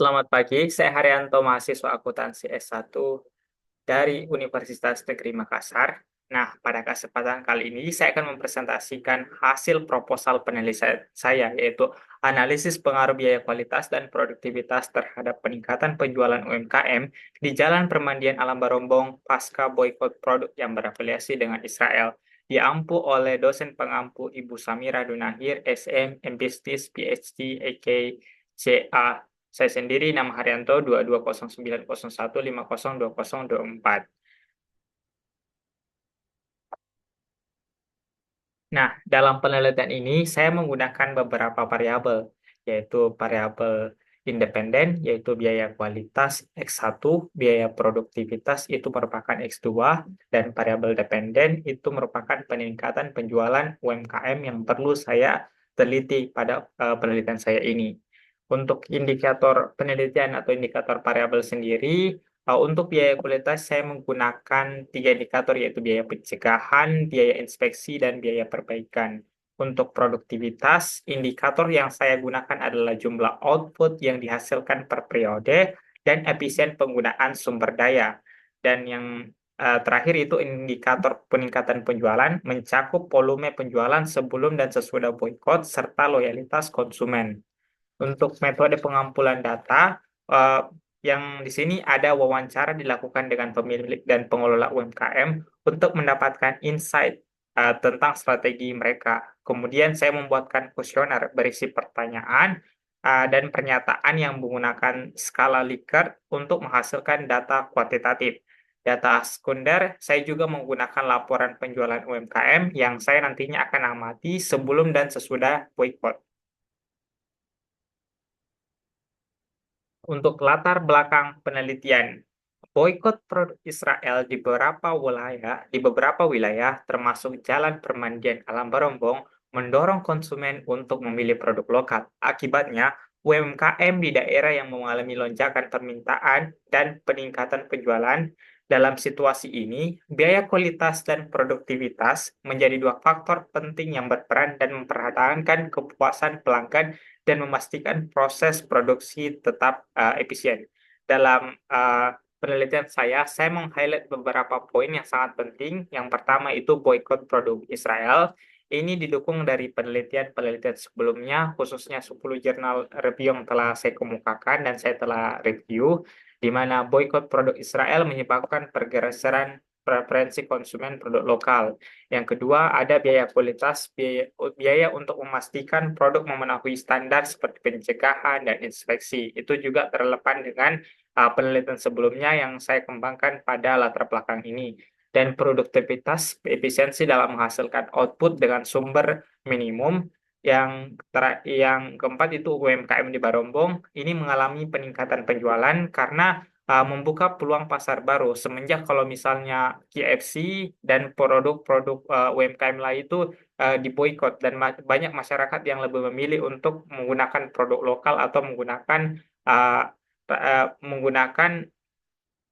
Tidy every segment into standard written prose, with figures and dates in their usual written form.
Selamat pagi, saya Haryanto, mahasiswa akuntansi S1 dari Universitas Negeri Makassar. Nah, pada kesempatan kali ini saya akan mempresentasikan hasil proposal penelitian saya, yaitu analisis pengaruh biaya kualitas dan produktivitas terhadap peningkatan penjualan UMKM di Jalan Permandian Alam Barombong pasca boikot produk yang berafiliasi dengan Israel. Diampu oleh dosen pengampu Ibu Samira Dunahir, SM, MBisnis, PhD, AK, CA. Saya sendiri nama Haryanto 220901502024. Nah, dalam penelitian ini saya menggunakan beberapa variabel, yaitu variabel independen, yaitu biaya kualitas X1, biaya produktivitas itu merupakan X2, dan variabel dependen itu merupakan peningkatan penjualan UMKM yang perlu saya teliti pada penelitian saya ini. Untuk indikator penelitian atau indikator variabel sendiri, untuk biaya kualitas, saya menggunakan 3 indikator, yaitu biaya pencegahan, biaya inspeksi, dan biaya perbaikan. Untuk produktivitas, indikator yang saya gunakan adalah jumlah output yang dihasilkan per periode dan efisien penggunaan sumber daya. Dan yang terakhir itu indikator peningkatan penjualan, mencakup volume penjualan sebelum dan sesudah boikot, serta loyalitas konsumen. Untuk metode pengumpulan data, yang di sini ada wawancara dilakukan dengan pemilik dan pengelola UMKM untuk mendapatkan insight tentang strategi mereka. Kemudian saya membuatkan kuesioner berisi pertanyaan dan pernyataan yang menggunakan skala Likert untuk menghasilkan data kuantitatif. Data sekunder, saya juga menggunakan laporan penjualan UMKM yang saya nantinya akan amati sebelum dan sesudah boikot. Untuk latar belakang penelitian, boikot produk Israel di beberapa wilayah termasuk Jalan Permandian Alam Barombong mendorong konsumen untuk memilih produk lokal. Akibatnya, UMKM di daerah yang mengalami lonjakan permintaan dan peningkatan penjualan. Dalam situasi ini, biaya kualitas dan produktivitas menjadi dua faktor penting yang berperan dan mempertahankan kepuasan pelanggan dan memastikan proses produksi tetap efisien. Dalam penelitian saya meng-highlight beberapa poin yang sangat penting. Yang pertama itu boikot produk Israel. Ini didukung dari penelitian-penelitian sebelumnya, khususnya 10 jurnal review yang telah saya kemukakan dan saya telah review, di mana boikot produk Israel menyebabkan pergeseran preferensi konsumen produk lokal. Yang kedua, ada biaya kualitas, biaya untuk memastikan produk memenuhi standar seperti pencegahan dan inspeksi. Itu juga terlepas dengan penelitian sebelumnya yang saya kembangkan pada latar belakang ini. Dan produktivitas, efisiensi dalam menghasilkan output dengan sumber minimum. Yang keempat itu UMKM di Barombong ini mengalami peningkatan penjualan karena membuka peluang pasar baru. Semenjak kalau misalnya KFC dan produk-produk UMKM lain itu diboikot dan banyak masyarakat yang lebih memilih untuk menggunakan produk lokal atau menggunakan uh, menggunakan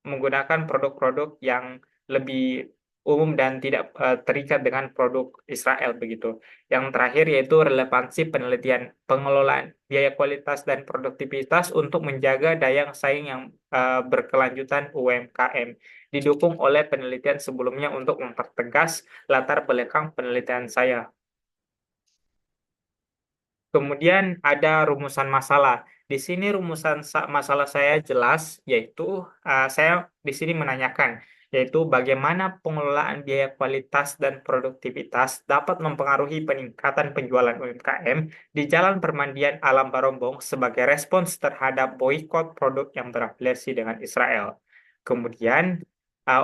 menggunakan produk-produk yang lebih umum dan tidak terikat dengan produk Israel begitu. Yang terakhir yaitu relevansi penelitian pengelolaan biaya kualitas dan produktivitas untuk menjaga daya saing yang berkelanjutan UMKM, didukung oleh penelitian sebelumnya untuk mempertegas latar belakang penelitian saya. Kemudian ada rumusan masalah. Di sini rumusan masalah saya jelas, yaitu saya di sini menanyakan, yaitu bagaimana pengelolaan biaya kualitas dan produktivitas dapat mempengaruhi peningkatan penjualan UMKM di Jalan Permandian Alam Barombong sebagai respons terhadap boikot produk yang berafiliasi dengan Israel. Kemudian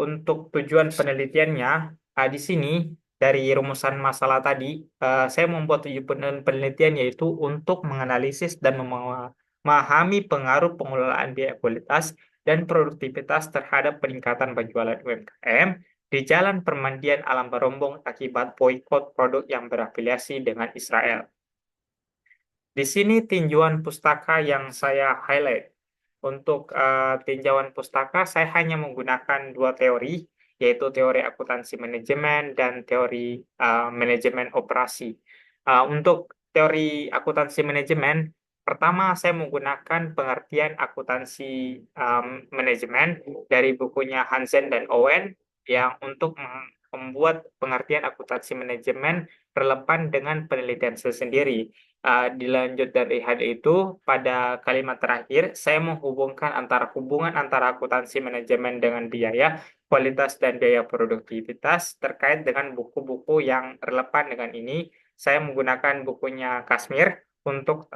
untuk tujuan penelitiannya, di sini dari rumusan masalah tadi, saya membuat tujuan penelitian yaitu untuk menganalisis dan memahami pengaruh pengelolaan biaya kualitas dan produktivitas terhadap peningkatan penjualan UMKM di Jalan Permandian Alam Barombong akibat boikot produk yang berafiliasi dengan Israel. Di sini tinjauan pustaka yang saya highlight. Untuk tinjauan pustaka, saya hanya menggunakan dua teori, yaitu teori akuntansi manajemen dan teori manajemen operasi. Untuk teori akuntansi manajemen, Pertama, saya menggunakan pengertian akuntansi manajemen dari bukunya Hansen dan Owen yang untuk membuat pengertian akuntansi manajemen relevan dengan penelitian saya sendiri. Dilanjut dari hal itu, pada kalimat terakhir, saya menghubungkan hubungan antara akuntansi manajemen dengan biaya, kualitas, dan biaya produktivitas terkait dengan buku-buku yang relevan dengan ini. Saya menggunakan bukunya Kashmir untuk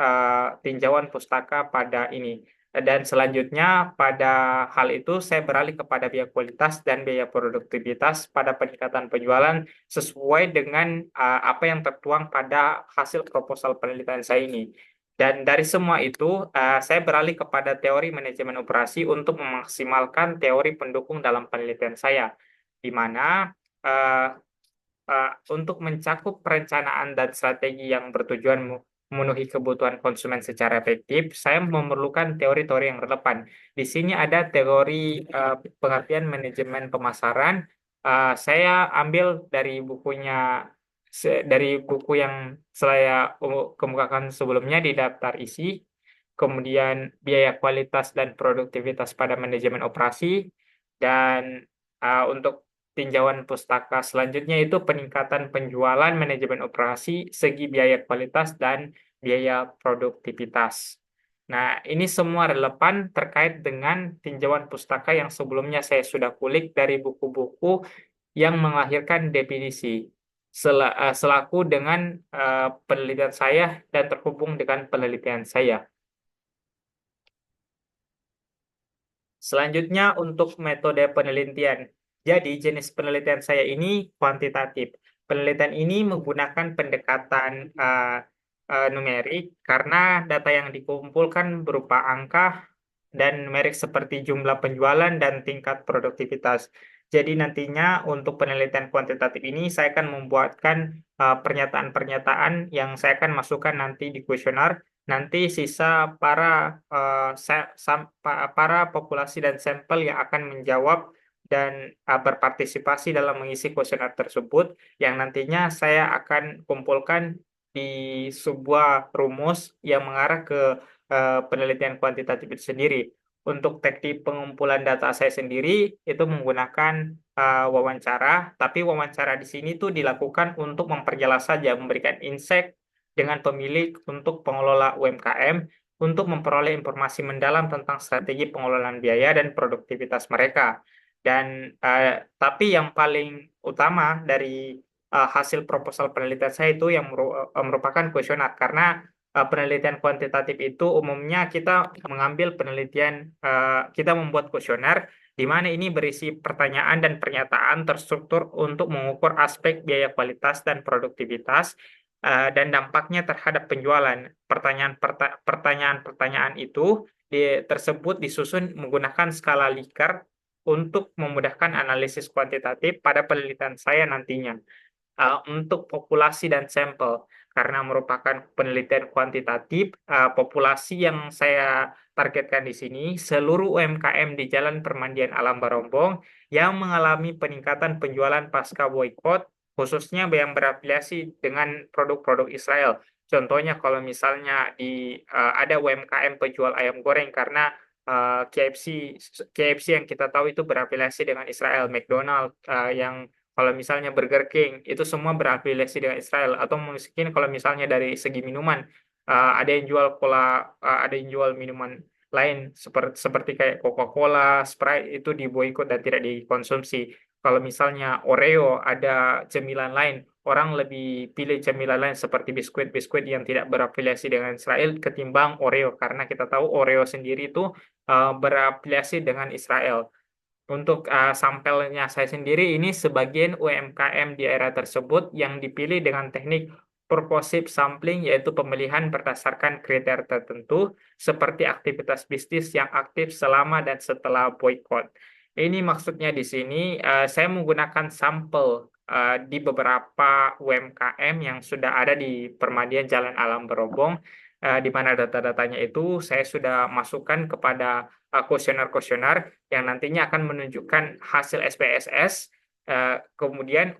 tinjauan pustaka pada ini. Dan selanjutnya pada hal itu saya beralih kepada biaya kualitas dan biaya produktivitas pada peningkatan penjualan sesuai dengan apa yang tertuang pada hasil proposal penelitian saya ini. Dan dari semua itu, saya beralih kepada teori manajemen operasi untuk memaksimalkan teori pendukung dalam penelitian saya, di mana uh, untuk mencakup perencanaan dan strategi yang bertujuan memenuhi kebutuhan konsumen secara efektif, saya memerlukan teori-teori yang relevan. Di sini ada teori pengertian manajemen pemasaran. Saya ambil dari buku yang saya kemukakan sebelumnya di daftar isi, kemudian biaya kualitas dan produktivitas pada manajemen operasi, dan untuk tinjauan pustaka selanjutnya itu peningkatan penjualan, manajemen operasi, segi biaya kualitas, dan biaya produktivitas. Nah, ini semua relevan terkait dengan tinjauan pustaka yang sebelumnya saya sudah kulik dari buku-buku yang melahirkan definisi selaku dengan penelitian saya dan terhubung dengan penelitian saya. Selanjutnya untuk metode penelitian. Jadi jenis penelitian saya ini kuantitatif. Penelitian ini menggunakan pendekatan numerik karena data yang dikumpulkan berupa angka dan numerik seperti jumlah penjualan dan tingkat produktivitas. Jadi nantinya untuk penelitian kuantitatif ini saya akan membuatkan pernyataan-pernyataan yang saya akan masukkan nanti di kuesioner. Nanti sisa para populasi dan sampel yang akan menjawab dan berpartisipasi dalam mengisi kuesioner tersebut yang nantinya saya akan kumpulkan di sebuah rumus yang mengarah ke penelitian kuantitatif itu sendiri. Untuk teknik pengumpulan data saya sendiri itu menggunakan wawancara, tapi wawancara di sini tuh dilakukan untuk memperjelas saja, memberikan insight dengan pemilik untuk pengelola UMKM untuk memperoleh informasi mendalam tentang strategi pengelolaan biaya dan produktivitas mereka. Dan tapi yang paling utama dari hasil proposal penelitian saya itu yang merupakan kuesioner karena penelitian kuantitatif itu umumnya kita mengambil kita membuat kuesioner di mana ini berisi pertanyaan dan pernyataan terstruktur untuk mengukur aspek biaya kualitas dan produktivitas dan dampaknya terhadap penjualan. Pertanyaan-pertanyaan itu tersebut disusun menggunakan skala Likert untuk memudahkan analisis kuantitatif pada penelitian saya nantinya. Untuk populasi dan sampel, karena merupakan penelitian kuantitatif, populasi yang saya targetkan di sini seluruh UMKM di Jalan Permandian Alam Barombong yang mengalami peningkatan penjualan pasca boykot, khususnya yang berafiliasi dengan produk-produk Israel. Contohnya kalau misalnya ada UMKM penjual ayam goreng karena KFC yang kita tahu itu berafiliasi dengan Israel, McDonald yang kalau misalnya Burger King itu semua berafiliasi dengan Israel atau mungkin kalau misalnya dari segi minuman ada yang jual ada yang jual minuman lain seperti kayak Coca-Cola, Sprite itu diboikot dan tidak dikonsumsi. Kalau misalnya Oreo ada cemilan lain, orang lebih pilih cemilan lain seperti biskuit-biskuit yang tidak berafiliasi dengan Israel ketimbang Oreo karena kita tahu Oreo sendiri itu berafiliasi dengan Israel. Untuk sampelnya saya sendiri ini sebagian UMKM di daerah tersebut yang dipilih dengan teknik purposive sampling yaitu pemilihan berdasarkan kriteria tertentu seperti aktivitas bisnis yang aktif selama dan setelah boykot. Ini maksudnya di sini saya menggunakan sampel di beberapa UMKM yang sudah ada di Permandian Jalan Alam Berobong di mana data-datanya itu saya sudah masukkan kepada kuesioner-kuesioner yang nantinya akan menunjukkan hasil SPSS. Kemudian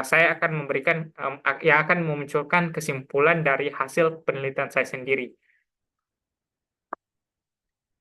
saya akan memberikan yang akan memunculkan kesimpulan dari hasil penelitian saya sendiri.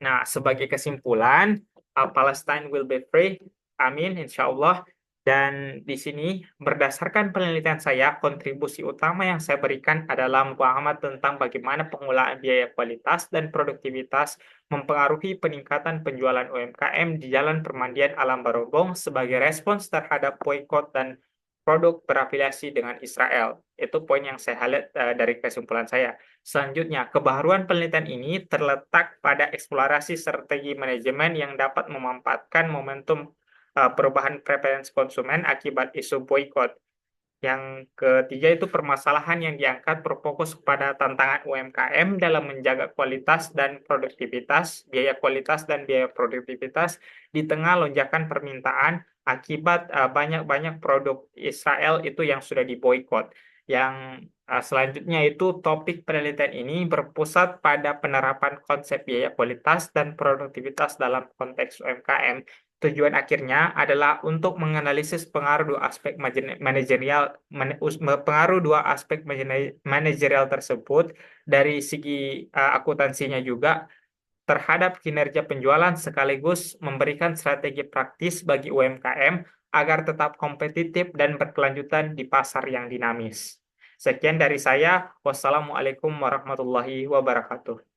Nah, sebagai kesimpulan, Palestine will be free. Amin, insya Allah. Dan di sini, berdasarkan penelitian saya, kontribusi utama yang saya berikan adalah memahami tentang bagaimana pengelolaan biaya kualitas dan produktivitas mempengaruhi peningkatan penjualan UMKM di Jalan Permandian Alam Barobong sebagai respons terhadap boikot dan produk berafiliasi dengan Israel. Itu poin yang saya highlight dari kesimpulan saya. Selanjutnya, kebaruan penelitian ini terletak pada eksplorasi strategi manajemen yang dapat memanfaatkan momentum perubahan preferensi konsumen akibat isu boikot. Yang ketiga itu permasalahan yang diangkat berfokus pada tantangan UMKM dalam menjaga kualitas dan produktivitas, biaya kualitas dan biaya produktivitas di tengah lonjakan permintaan akibat banyak-banyak produk Israel itu yang sudah diboikot. Yang selanjutnya itu topik penelitian ini berpusat pada penerapan konsep biaya kualitas dan produktivitas dalam konteks UMKM. Tujuan akhirnya adalah untuk menganalisis pengaruh dua aspek manajerial pengaruh dua aspek manajerial tersebut dari segi akuntansinya juga terhadap kinerja penjualan sekaligus memberikan strategi praktis bagi UMKM agar tetap kompetitif dan berkelanjutan di pasar yang dinamis. Sekian dari saya. Wassalamualaikum warahmatullahi wabarakatuh.